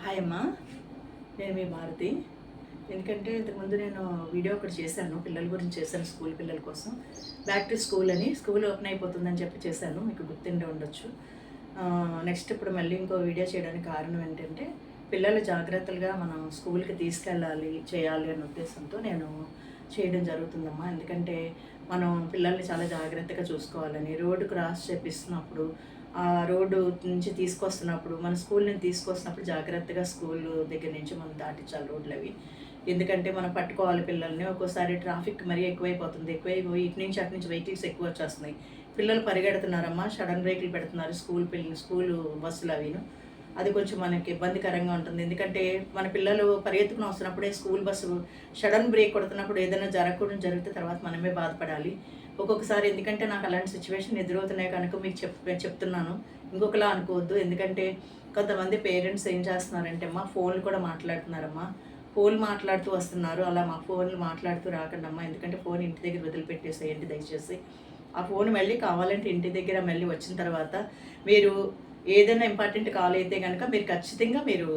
Hi అమ్మా, నేను మీ భారతి. ఎందుకంటే ఇంతకుముందు నేను వీడియో ఒకటి చేశాను, పిల్లల గురించి చేశాను, స్కూల్ పిల్లల కోసం. బ్యాక్ టు స్కూల్ అని, స్కూల్ ఓపెన్ అయిపోతుందని చెప్పి చేశాను, మీకు గుర్తుండే ఉండొచ్చు. నెక్స్ట్ ఇప్పుడు మళ్ళీ ఇంకో వీడియో చేయడానికి కారణం ఏంటంటే, పిల్లలు జాగ్రత్తలుగా మనం స్కూల్కి తీసుకెళ్ళాలి, చేయాలి అనే ఉద్దేశంతో నేను చేయడం జరుగుతుందమ్మా. ఎందుకంటే మనం పిల్లల్ని చాలా జాగ్రత్తగా చూసుకోవాలని, రోడ్డు క్రాస్ చేపిస్తున్నప్పుడు, ఆ రోడ్డు నుంచి తీసుకొస్తున్నప్పుడు, మన స్కూల్ నుంచి తీసుకొస్తున్నప్పుడు జాగ్రత్తగా స్కూల్ దగ్గర నుంచి మనం దాటించాలి రోడ్లు అవి. ఎందుకంటే మనం పట్టుకోవాలి పిల్లల్ని. ఒక్కోసారి ట్రాఫిక్ మరీ ఎక్కువైపోతుంది, ఎక్కువైపోయి ఇటు నుంచి అటు నుంచి వెహికల్స్ ఎక్కువ వచ్చేస్తున్నాయి. పిల్లలు పరిగెడుతున్నారమ్మా, సడన్ బ్రేకులు పెడుతున్నారు స్కూలు బస్సులు అవిను. అది కొంచెం మనకి ఇబ్బందికరంగా ఉంటుంది. ఎందుకంటే మన పిల్లలు పరిగెత్తుకుని వస్తున్నప్పుడే స్కూల్ బస్సు సడన్ బ్రేక్ కొడుతున్నప్పుడు ఏదైనా జరగకూడదు, జరిగితే తర్వాత మనమే బాధపడాలి. ఒక్కొక్కసారి ఎందుకంటే నాకు అలాంటి సిచ్యువేషన్ ఎదురవుతున్నాయి కనుక మీకు చెప్తున్నాను. ఇంకొకలా అనుకోవద్దు. ఎందుకంటే కొంతమంది పేరెంట్స్ ఏం చేస్తున్నారంటే అమ్మా, ఫోన్లు కూడా మాట్లాడుతున్నారమ్మా. ఫోన్ మాట్లాడుతూ వస్తున్నారు. అలా మా ఫోన్లు మాట్లాడుతూ రాకండమ్మా. ఎందుకంటే ఫోన్ ఇంటి దగ్గర వదిలిపెట్టేసేయండి దయచేసి. ఆ ఫోన్ మళ్ళీ కావాలంటే ఇంటి దగ్గర మళ్ళీ వచ్చిన తర్వాత మీరు ఏదైనా ఇంపార్టెంట్ కాల్ అయితే కనుక మీరు ఖచ్చితంగా మీరు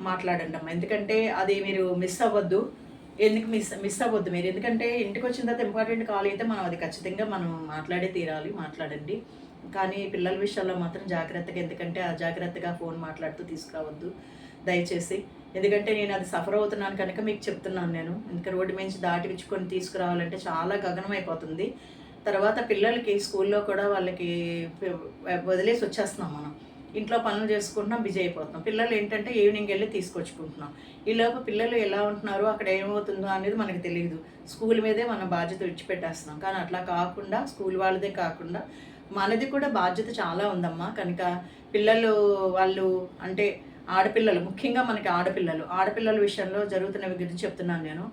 మాట్లాడండి అమ్మా. ఎందుకంటే అది మీరు మిస్ అవ్వద్దు. ఎందుకు మిస్ అవ్వద్దు మీరు. ఎందుకంటే ఇంటికి వచ్చిన తర్వాత ఇంపార్టెంట్ కాల్ అయితే మనం అది ఖచ్చితంగా మనం మాట్లాడే తీరాలి, మాట్లాడండి. కానీ పిల్లల విషయాల్లో మాత్రం జాగ్రత్తగా, ఎందుకంటే అజాగ్రత్తగా ఫోన్ మాట్లాడుతూ తీసుకురావద్దు దయచేసి. ఎందుకంటే నేను అది సఫర్ అవుతున్నాను కనుక మీకు చెప్తున్నాను నేను. ఇంకా రోడ్డు మించి దాటిపించుకొని తీసుకురావాలంటే చాలా గగనం అయిపోతుంది. తర్వాత పిల్లలకి స్కూల్లో కూడా వాళ్ళకి వదిలేసి వచ్చేస్తున్నాం మనం. ఇంట్లో పనులు చేసుకుంటున్నాం, బిజీ అయిపోతున్నాం. పిల్లలు ఏంటంటే ఈవినింగ్ వెళ్ళి తీసుకొచ్చుకుంటున్నాం. ఈలోపు పిల్లలు ఎలా ఉంటున్నారో, అక్కడ ఏమవుతుందో అనేది మనకు తెలియదు. స్కూల్ మీదే మన బాధ్యత విడిచిపెట్టేస్తున్నాం. కానీ అట్లా కాకుండా, స్కూల్ వాళ్ళదే కాకుండా మనది కూడా బాధ్యత చాలా ఉందమ్మా. కనుక పిల్లలు వాళ్ళు అంటే ఆడపిల్లలు, ముఖ్యంగా మనకి ఆడపిల్లల విషయంలో జరుగుతున్నవి గురించి చెప్తున్నాను నేను.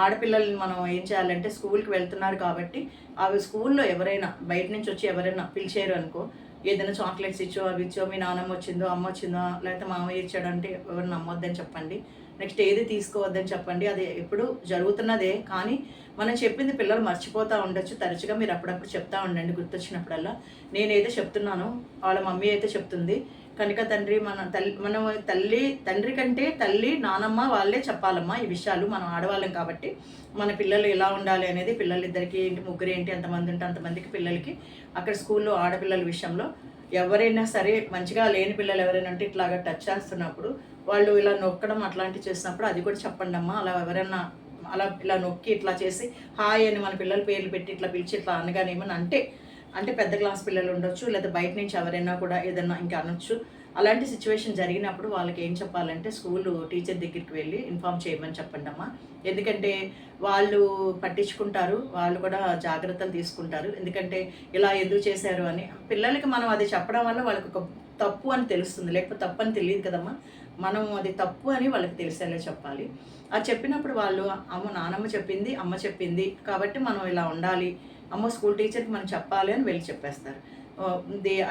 ఆడపిల్లల్ని మనం ఏం చేయాలంటే, స్కూల్కి వెళ్తున్నారు కాబట్టి అవి స్కూల్లో ఎవరైనా బయట నుంచి వచ్చి ఎవరైనా పిలిచారు అనుకో, ఏదైనా చాక్లెట్స్ ఇచ్చో అవి ఇచ్చో, మీ నాన్నమ్మ వచ్చిందో అమ్మ వచ్చిందో లేకపోతే మామయ్య ఇచ్చాడంటే ఎవరు నమ్మొద్దని చెప్పండి. నెక్స్ట్ ఏది తీసుకోవద్దని చెప్పండి. అది ఎప్పుడు జరుగుతున్నదే. కానీ మనం చెప్పింది పిల్లలు మర్చిపోతూ ఉండొచ్చు. తరచుగా మీరు అప్పుడప్పుడు చెప్తా ఉండండి గుర్తొచ్చినప్పుడల్లా. నేనైతే చెప్తున్నాను, వాళ్ళ మమ్మీ అయితే చెప్తుంది. కనుక తండ్రి కంటే తల్లి, నానమ్మ వాళ్ళే చెప్పాలమ్మా ఈ విషయాలు. మనం ఆడవాళ్ళం కాబట్టి మన పిల్లలు ఎలా ఉండాలి అనేది, పిల్లలిద్దరికి ఏంటి, ముగ్గురు ఏంటి, ఎంతమంది ఉంటే అంతమందికి పిల్లలకి అక్కడ స్కూల్లో ఆడపిల్లల విషయంలో ఎవరైనా సరే, మంచిగా లేని పిల్లలు ఎవరైనా ఉంటే ఇట్లాగా టచ్ చేస్తున్నప్పుడు, వాళ్ళు ఇలా నొక్కడం అట్లాంటివి చేసినప్పుడు అది కూడా చెప్పండి అమ్మా. అలా ఎవరైనా ఇలా నొక్కి ఇట్లా చేసి హాయ్ అని మన పిల్లల పేర్లు పెట్టి ఇట్లా పిలిచి ఇట్లా అనగానేమని అంటే పెద్ద క్లాస్ పిల్లలు ఉండొచ్చు, లేదా బయట నుంచి ఎవరైనా కూడా ఏదన్నా ఇంకా అనొచ్చు. అలాంటి సిచ్యువేషన్ జరిగినప్పుడు వాళ్ళకి ఏం చెప్పాలంటే, స్కూల్ టీచర్ దగ్గరికి వెళ్ళి ఇన్ఫామ్ చేయమని చెప్పండి అమ్మా. ఎందుకంటే వాళ్ళు పట్టించుకుంటారు, వాళ్ళు కూడా జాగ్రత్తలు తీసుకుంటారు. ఎందుకంటే ఇలా ఎందుకు చేశారు అని పిల్లలకి మనం అది చెప్పడం వల్ల వాళ్ళకి ఒక తప్పు అని తెలుస్తుంది. లేకపోతే తప్పు అని తెలియదు కదమ్మా. మనం అది తప్పు అని వాళ్ళకి తెలిసేలా చెప్పాలి. అది చెప్పినప్పుడు వాళ్ళు నానమ్మ చెప్పింది, అమ్మ చెప్పింది కాబట్టి మనం ఇలా ఉండాలి, అమ్మ స్కూల్ టీచర్కి మనం చెప్పాలి అని వెళ్ళి చెప్పేస్తారు.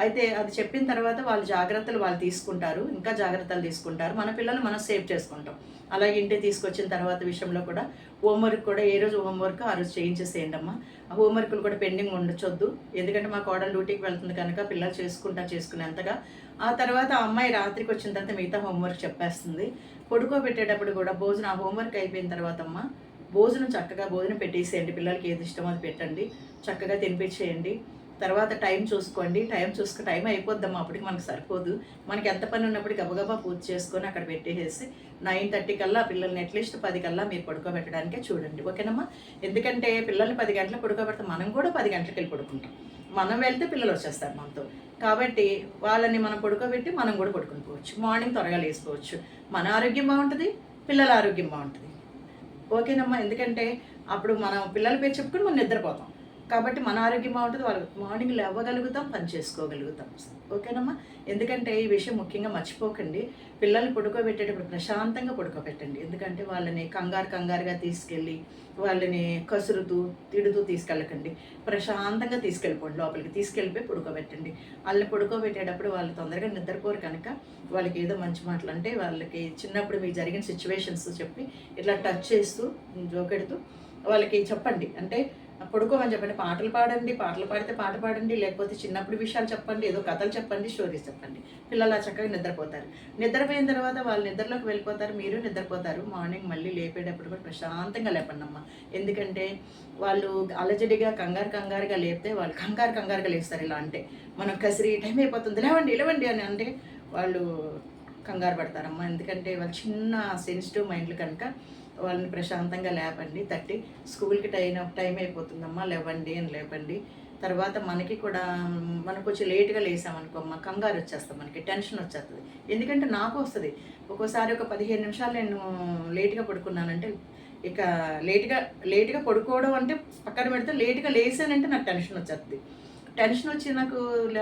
అయితే అది చెప్పిన తర్వాత వాళ్ళు జాగ్రత్తలు వాళ్ళు తీసుకుంటారు, ఇంకా జాగ్రత్తలు తీసుకుంటారు. మన పిల్లలు మనం సేవ్ చేసుకుంటాం. అలాగే ఇంటికి తీసుకొచ్చిన తర్వాత విషయంలో కూడా హోంవర్క్ కూడా ఏ రోజు హోంవర్క్ ఆ రోజు చేయించేసేయండి అమ్మా. ఆ హోంవర్క్లు కూడా పెండింగ్ ఉండొచ్చొద్దు. ఎందుకంటే మా కోడలు డ్యూటీకి వెళ్తుంది కనుక పిల్లలు చేసుకునేంతగా. ఆ తర్వాత ఆ అమ్మాయి రాత్రికి వచ్చిన తర్వాత మిగతా హోంవర్క్ చెప్పేస్తుంది. పడుకోబెట్టేటప్పుడు కూడా ఆ హోంవర్క్ అయిపోయిన తర్వాత అమ్మ చక్కగా భోజనం పెట్టేసేయండి. పిల్లలకి ఏది ఇష్టమో అది పెట్టండి, చక్కగా తినిపించేయండి. తర్వాత టైం చూసుకోండి. టైం అయిపోద్దమ్మా, అప్పటికి మనకు సరిపోదు. మనకి ఎంత పని ఉన్నప్పుడు గబగబా పూజ చేసుకొని అక్కడ పెట్టేసి 9:30 కల్లా పిల్లల్ని అట్లీస్ట్ 10 కల్లా మీరు పడుకోబెట్టడానికే చూడండి, ఓకేనమ్మా. ఎందుకంటే పిల్లల్ని 10 గంటలకు పడుకోబెడితే మనం కూడా 10 గంటలకు వెళ్ళి పడుకుంటాం. మనం వెళ్తే పిల్లలు వచ్చేస్తారు మనతో. కాబట్టి వాళ్ళని మనం పడుకోబెట్టి మనం కూడా పడుకుని పోవచ్చు. మార్నింగ్ త్వరగా లేసుకోవచ్చు. మన ఆరోగ్యం బాగుంటుంది, పిల్లల ఆరోగ్యం బాగుంటుంది, ఓకేనమ్మా. ఎందుకంటే అప్పుడు మనం పిల్లల పేరు చెప్పుకొని మనం నిద్రపోతాం. కాబట్టి మన ఆరోగ్యం బాగుంటుంది, వాళ్ళు మార్నింగ్ లేవగలుగుతాం, పని చేసుకోగలుగుతాం, ఓకేనమ్మా. ఎందుకంటే ఈ విషయం ముఖ్యంగా మర్చిపోకండి. పిల్లల్ని పడుకోబెట్టేటప్పుడు ప్రశాంతంగా పడుకోబెట్టండి. ఎందుకంటే వాళ్ళని కంగారుగా తీసుకెళ్ళి వాళ్ళని కసురుతూ తిడుతూ తీసుకెళ్ళకండి. ప్రశాంతంగా తీసుకెళ్ళిపోండి, లోపలికి తీసుకెళ్ళిపోయి పడుకోబెట్టండి. వాళ్ళని పడుకోబెట్టేటప్పుడు వాళ్ళు తొందరగా నిద్రపోరు కనుక వాళ్ళకి ఏదో మంచి మాటలు అంటే, వాళ్ళకి చిన్నప్పుడు మీకు జరిగిన సిచ్యువేషన్స్ చెప్పి ఇట్లా టచ్ చేస్తూ జోకెడుతూ వాళ్ళకి చెప్పండి. అంటే పడుకోమని చెప్పండి, పాటలు పాడండి, పాటలు పాడితే పాట పాడండి, లేకపోతే చిన్నప్పుడు విషయాలు చెప్పండి, ఏదో కథలు చెప్పండి, స్టోరీస్ చెప్పండి. పిల్లలు చక్కగా నిద్రపోతారు. నిద్రపోయిన తర్వాత వాళ్ళు నిద్రలోకి వెళ్ళిపోతారు, మీరు నిద్రపోతారు. మార్నింగ్ మళ్ళీ లేపేటప్పుడు కూడా ప్రశాంతంగా లేపండమ్మా. ఎందుకంటే వాళ్ళు అలజడిగా కంగారుగా లేపితే వాళ్ళు కంగారుగా లేస్తారు. ఇలా అంటే మనం కసిరి టైం అయిపోతుంది, లేవండి లేవండి అని అంటే వాళ్ళు కంగారు పడతారమ్మా. ఎందుకంటే వాళ్ళు చిన్న సెన్సిటివ్ మైండ్లు కనుక వాళ్ళని ప్రశాంతంగా లేపండి. తట్టి స్కూల్కి టైం అయిపోతుందమ్మా, లేవండి అని లేపండి. తర్వాత మనకి కూడా మనం కొంచెం లేట్గా లేసామనుకో అమ్మ, కంగారు వచ్చేస్తాం, మనకి టెన్షన్ వచ్చేస్తుంది. ఎందుకంటే నాకు వస్తుంది ఒక్కోసారి. ఒక 15 నిమిషాలు నేను లేట్గా పడుకున్నానంటే, ఇక లేట్గా పడుకోవడం అంటే పక్కన పెడితే, లేట్గా లేసానంటే నాకు టెన్షన్ వచ్చేస్తుంది. టెన్షన్ వచ్చి నాకు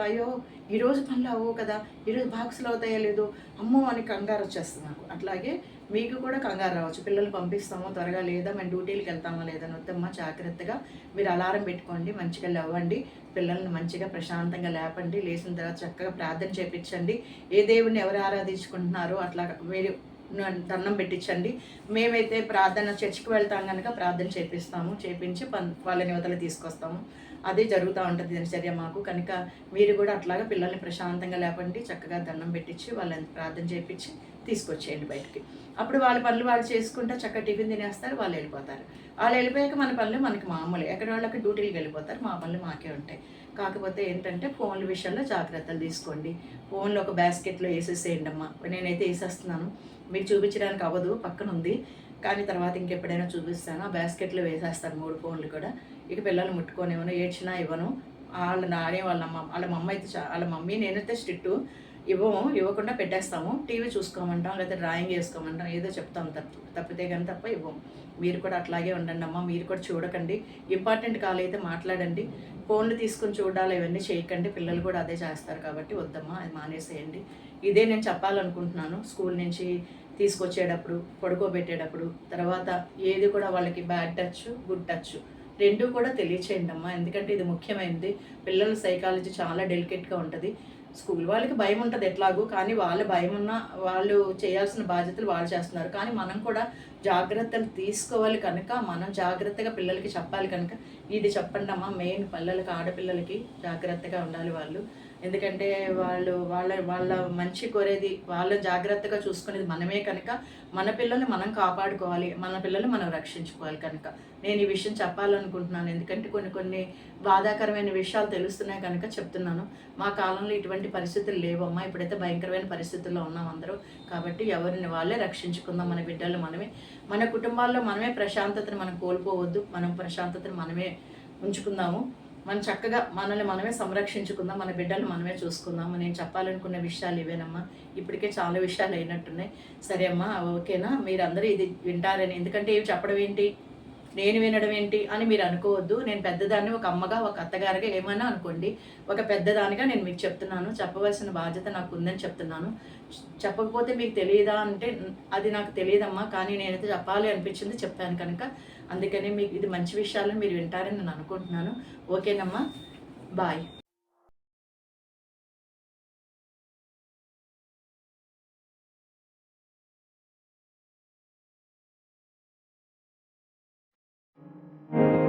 అయ్యో ఈరోజు పనులు అవ్వవు కదా, ఈరోజు బాక్సులు అవుతాయో లేదో, అమ్మో అని కంగారు వచ్చేస్తుంది నాకు. అట్లాగే మీకు కూడా కంగారు రావచ్చు. పిల్లలు పంపిస్తామో త్వరగా లేదా, మేము డ్యూటీలకు వెళ్తామో లేదని వద్దమ్మా. జాగ్రత్తగా మీరు అలారం పెట్టుకోండి, మంచిగా లేవండి, పిల్లల్ని మంచిగా ప్రశాంతంగా లేపండి. లేచిన తర్వాత చక్కగా ప్రార్థన చేయించండి. ఏ దేవుడిని ఎవరు ఆరాధించుకుంటున్నారో అట్లా మీరు దండం పెట్టించండి. మేమైతే ప్రార్థన చర్చికి వెళ్తాం కనుక ప్రార్థన చేపించి వాళ్ళని యువతలు తీసుకొస్తాము. అదే జరుగుతూ ఉంటుంది దినచర్య మాకు. కనుక మీరు కూడా అట్లాగా పిల్లల్ని ప్రశాంతంగా లేపండి, చక్కగా దండం పెట్టించి వాళ్ళని ప్రార్థన చేయించి తీసుకొచ్చేయండి బయటికి. అప్పుడు వాళ్ళ పనులు వాళ్ళు చేసుకుంటా చక్కగా టిఫిన్ తినేస్తారు, వాళ్ళు వెళ్ళిపోతారు. వాళ్ళు వెళ్ళిపోయాక మన పనులు మనకి మామూలు, ఎక్కడ వాళ్ళకి డ్యూటీలకు వెళ్ళిపోతారు, మా పనులు మాకే ఉంటాయి. కాకపోతే ఏంటంటే ఫోన్ల విషయంలో జాగ్రత్తలు తీసుకోండి. ఫోన్లో ఒక బాస్కెట్లో వేసేసేయండి అమ్మా. నేనైతే వేసేస్తున్నాను, మీకు చూపించడానికి అవ్వదు, పక్కన ఉంది, కానీ తర్వాత ఇంకెప్పుడైనా చూపిస్తాను. ఆ బాస్కెట్లో వేసేస్తాను 3 ఫోన్లు కూడా. ఇక పిల్లలు ముట్టుకొని ఇవ్వను, ఏడ్చినా ఇవ్వను. వాళ్ళ మమ్మీ నేనైతే స్ట్రిక్టు, ఇవ్వకుండా పెట్టేస్తాము. టీవీ చూసుకోమంటాం, లేదా డ్రాయింగ్ చేసుకోమంటాం, ఏదో చెప్తాం తప్పితే కానీ తప్ప ఇవ్వము. మీరు కూడా అట్లాగే ఉండండి అమ్మ. మీరు కూడా చూడకండి, ఇంపార్టెంట్ కాల్ అయితే మాట్లాడండి. ఫోన్లు తీసుకుని చూడాలి ఇవన్నీ చేయకండి. పిల్లలు కూడా అదే చేస్తారు కాబట్టి వద్దమ్మా, అది మానేసేయండి. ఇదే నేను చెప్పాలనుకుంటున్నాను. స్కూల్ నుంచి తీసుకొచ్చేటప్పుడు, పడుకోబెట్టేటప్పుడు, తర్వాత ఏది కూడా వాళ్ళకి బ్యాడ్ టచ్, గుడ్ టచ్ రెండూ కూడా తెలియచేయండి అమ్మా. ఎందుకంటే ఇది ముఖ్యమైనది. పిల్లల సైకాలజీ చాలా డెలికేట్గా ఉంటుంది. స్కూల్ వాళ్ళకి భయం ఉంటుంది ఎట్లాగూ, కానీ వాళ్ళ భయం ఉన్న వాళ్ళు చేయాల్సిన బాధ్యతలు వాళ్ళు చేస్తున్నారు. కానీ మనం కూడా జాగ్రత్తలు తీసుకోవాలి కనుక, మనం జాగ్రత్తగా పిల్లలకి చెప్పాలి కనుక ఇది చెప్పండి అమ్మా. మెయిన్ పిల్లలకి, ఆడపిల్లలకి జాగ్రత్తగా ఉండాలి వాళ్ళు. ఎందుకంటే వాళ్ళ మంచి కోరేది, వాళ్ళ జాగ్రత్తగా చూసుకునేది మనమే కనుక, మన పిల్లల్ని మనం కాపాడుకోవాలి, మన పిల్లల్ని మనం రక్షించుకోవాలి. కనుక నేను ఈ విషయం చెప్పాలనుకుంటున్నాను. ఎందుకంటే కొన్ని బాధాకరమైన విషయాలు తెలుస్తున్నాయి కనుక చెప్తున్నాను. మా కాలంలో ఇటువంటి పరిస్థితులు లేవమ్మా. ఇప్పుడైతే భయంకరమైన పరిస్థితుల్లో ఉన్నాం అందరూ. కాబట్టి ఎవరిని వాళ్ళే రక్షించుకుందాం. మన బిడ్డలు మనమే, మన కుటుంబాల్లో మనమే ప్రశాంతతను మనం కోల్పోవద్దు. మనం ప్రశాంతతను మనమే ఉంచుకుందాము. మనం చక్కగా మనల్ని మనమే సంరక్షించుకుందాం, మన బిడ్డలు మనమే చూసుకుందాం. నేను చెప్పాలనుకున్న విషయాలు ఇవేనమ్మా. ఇప్పటికే చాలా విషయాలు అయినట్టున్నాయి. సరే అమ్మా, ఓకేనా? మీరందరూ ఇది వింటారని, ఎందుకంటే ఇవి చెప్పడం ఏంటి, నేను వినడం ఏంటి అని మీరు అనుకోవద్దు. నేను పెద్దదాన్ని, ఒక అమ్మగా, ఒక అత్తగారిగా ఏమైనా అనుకోండి. ఒక పెద్దదానిగా నేను మీకు చెప్తున్నాను. చెప్పవలసిన బాధ్యత నాకు ఉందని చెప్తున్నాను. చెప్పకపోతే మీకు తెలియదా అంటే అది నాకు తెలియదమ్మా, కానీ నేనైతే చెప్పాలి అనిపించింది చెప్పాను కనుక, అందుకని మీకు ఇది మంచి విషయాలను మీరు వింటారని నేను అనుకుంటున్నాను. ఓకేనమ్మా, బాయ్.